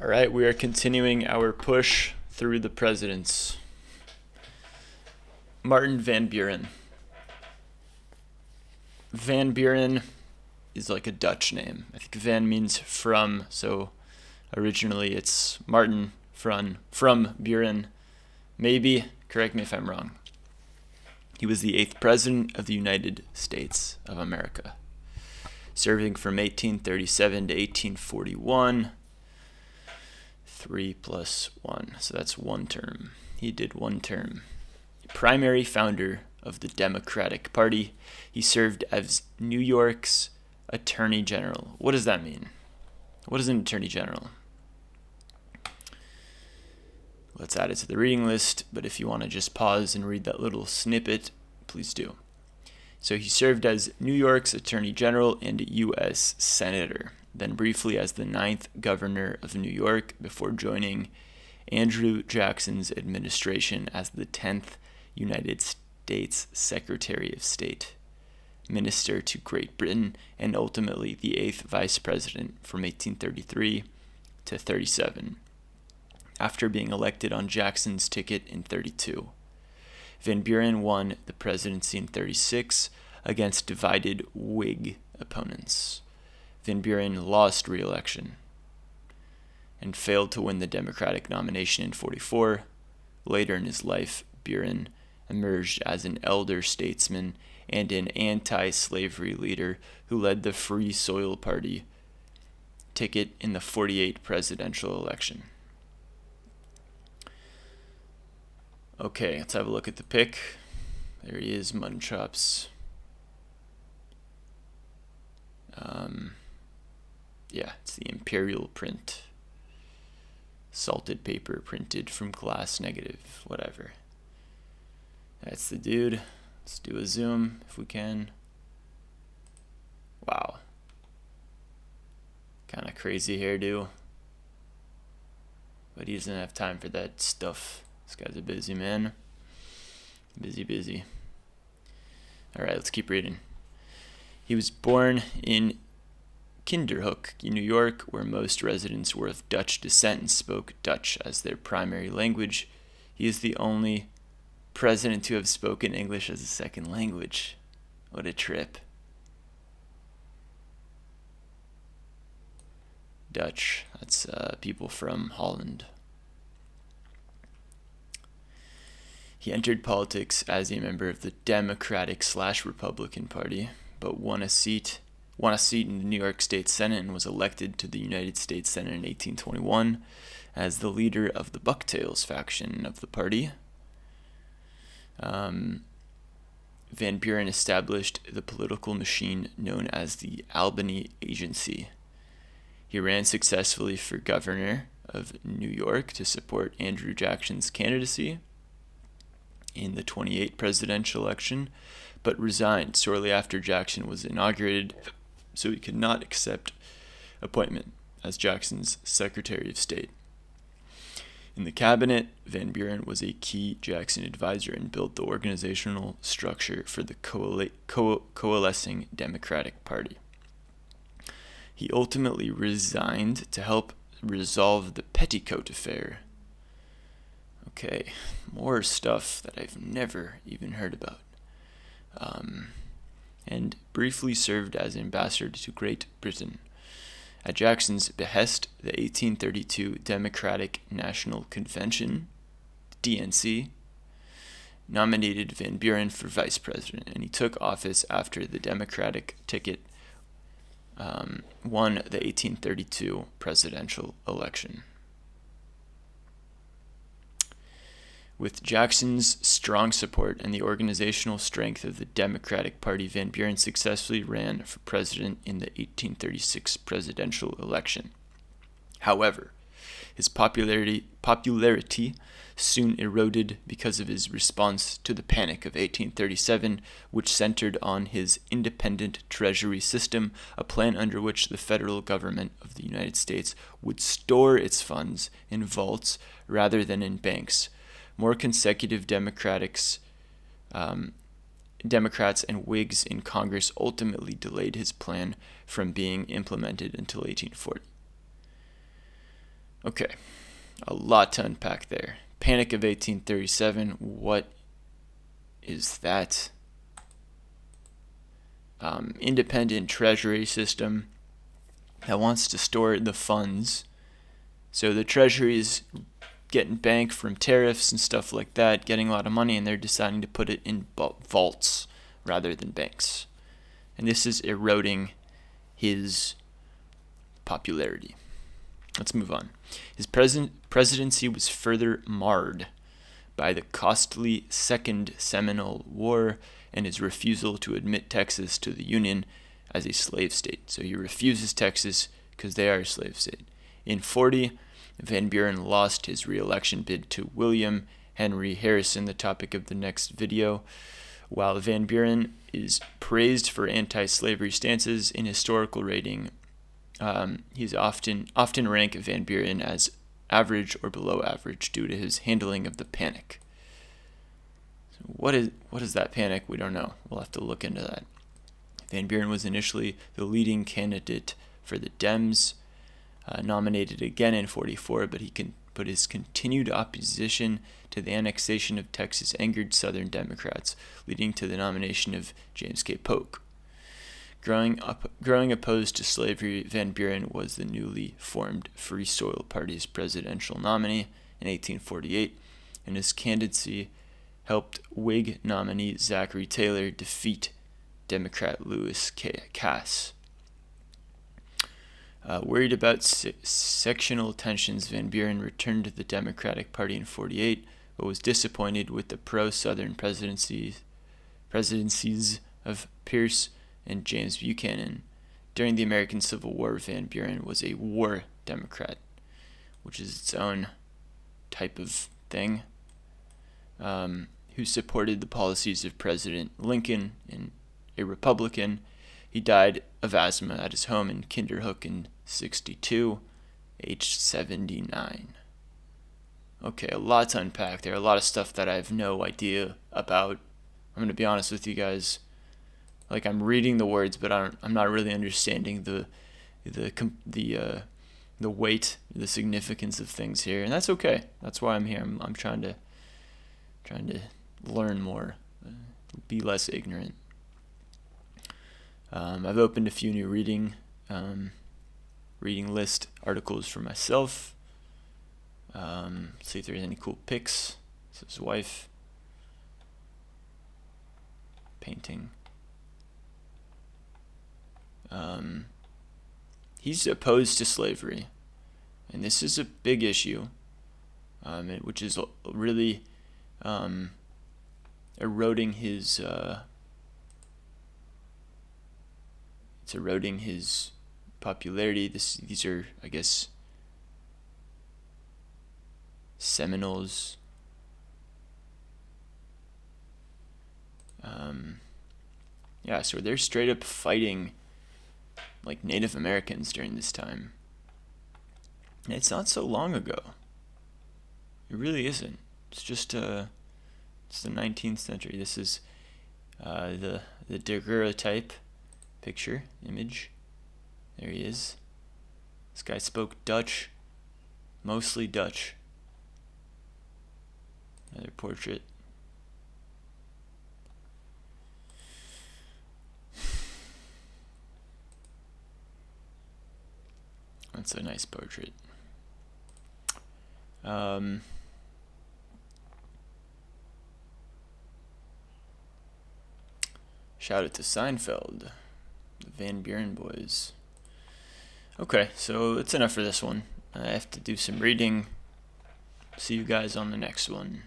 All right, we are continuing our push through the presidents. Maarten van Buren. Van Buren is like a Dutch name. I think van means from, so originally it's Maarten from Buren. Maybe, correct me if I'm wrong. He was the 8th president of the United States of America, serving from 1837 to 1841. 3 plus 1, so that's one term. He did one term. Primary founder of the Democratic Party. He served as New York's Attorney General. What does that mean? What is an Attorney General? Let's add it to the reading list, but if you want to just pause and read that little snippet, please do. So he served as New York's Attorney General and U.S. Senator, then briefly as the 9th governor of New York before joining Andrew Jackson's administration as the 10th United States Secretary of State, Minister to Great Britain, and ultimately the 8th Vice President from 1833 to 37, after being elected on Jackson's ticket in 32. Van Buren won the presidency in 36 against divided Whig opponents. Van Buren lost re-election and failed to win the Democratic nomination in 44. Later in his life, Buren emerged as an elder statesman and an anti-slavery leader who led the Free Soil Party ticket in the 48 presidential election. Okay, let's have a look at the pic. There he is, mutton chops. Yeah, it's the imperial print. Salted paper printed from glass negative, whatever. That's the dude. Let's do a zoom if we can. Wow. Kind of crazy hairdo. But he doesn't have time for that stuff. This guy's a busy man. Busy. Alright, let's keep reading. He was born in Kinderhook, New York, where most residents were of Dutch descent and spoke Dutch as their primary language. He is the only president to have spoken English as a second language. What a trip. Dutch, that's people from Holland. He entered politics as a member of the Democratic/Republican Party, but won a seat in the New York State Senate and was elected to the United States Senate in 1821 as the leader of the Bucktails faction of the party. Van Buren established the political machine known as the Albany Agency. He ran successfully for governor of New York to support Andrew Jackson's candidacy in the 28 presidential election, but resigned shortly after Jackson was inaugurated, so he could not accept appointment as Jackson's Secretary of State. In the cabinet, Van Buren was a key Jackson advisor and built the organizational structure for the coalescing Democratic Party. He ultimately resigned to help resolve the Petticoat affair. Okay, more stuff that I've never even heard about. And briefly served as ambassador to Great Britain. At Jackson's behest, the 1832 Democratic National Convention, DNC, nominated Van Buren for vice president, and he took office after the Democratic ticket won the 1832 presidential election. With Jackson's strong support and the organizational strength of the Democratic Party, Van Buren successfully ran for president in the 1836 presidential election. However, his popularity soon eroded because of his response to the Panic of 1837, which centered on his independent treasury system, a plan under which the federal government of the United States would store its funds in vaults rather than in banks. More consecutive Democrats and Whigs in Congress ultimately delayed his plan from being implemented until 1840. Okay, a lot to unpack there. Panic of 1837, what is that? Independent treasury system that wants to store the funds. So the treasury is getting bank from tariffs and stuff like that, getting a lot of money, and they're deciding to put it in vaults rather than banks. And this is eroding his popularity. Let's move on. His presidency was further marred by the costly Second Seminole War and his refusal to admit Texas to the Union as a slave state. So he refuses Texas because they are a slave state. In 40, Van Buren lost his re-election bid to William Henry Harrison, the topic of the next video. While Van Buren is praised for anti-slavery stances in historical rating, he's often rank Van Buren as average or below average due to his handling of the panic. So what is that panic? We don't know. We'll have to look into that. Van Buren was initially the leading candidate for the Dems, nominated again in 44, but his continued opposition to the annexation of Texas angered Southern Democrats, leading to the nomination of James K. Polk. Growing opposed to slavery, Van Buren was the newly formed Free Soil Party's presidential nominee in 1848, and his candidacy helped Whig nominee Zachary Taylor defeat Democrat Lewis Cass. Worried about sectional tensions, Van Buren returned to the Democratic Party in 48, but was disappointed with the pro-Southern presidencies of Pierce and James Buchanan. During the American Civil War, Van Buren was a war Democrat, which is its own type of thing, who supported the policies of President Lincoln and a Republican. He died of asthma at his home in Kinderhook in 62, aged 79. Okay, a lot to unpack there, a lot of stuff that I have no idea about. I'm going to be honest with you guys. Like, I'm reading the words, but I'm not really understanding the weight, the significance of things here, and that's okay. That's why I'm here. I'm trying to learn more, be less ignorant. I've opened a few new reading list articles for myself. See if there's any cool pics. This is his wife. Painting. He's opposed to slavery, and this is a big issue, which is really eroding his popularity. These are, I guess, Seminoles. Yeah, so they're straight up fighting like Native Americans during this time. And it's not so long ago. It really isn't. It's just it's the 19th century. This is the daguerreotype picture, image. There he is. This guy spoke Dutch, mostly Dutch. Another portrait. That's a nice portrait. Shout out to Seinfeld, the Van Buren boys. Okay, so that's enough for this one. I have to do some reading. See you guys on the next one.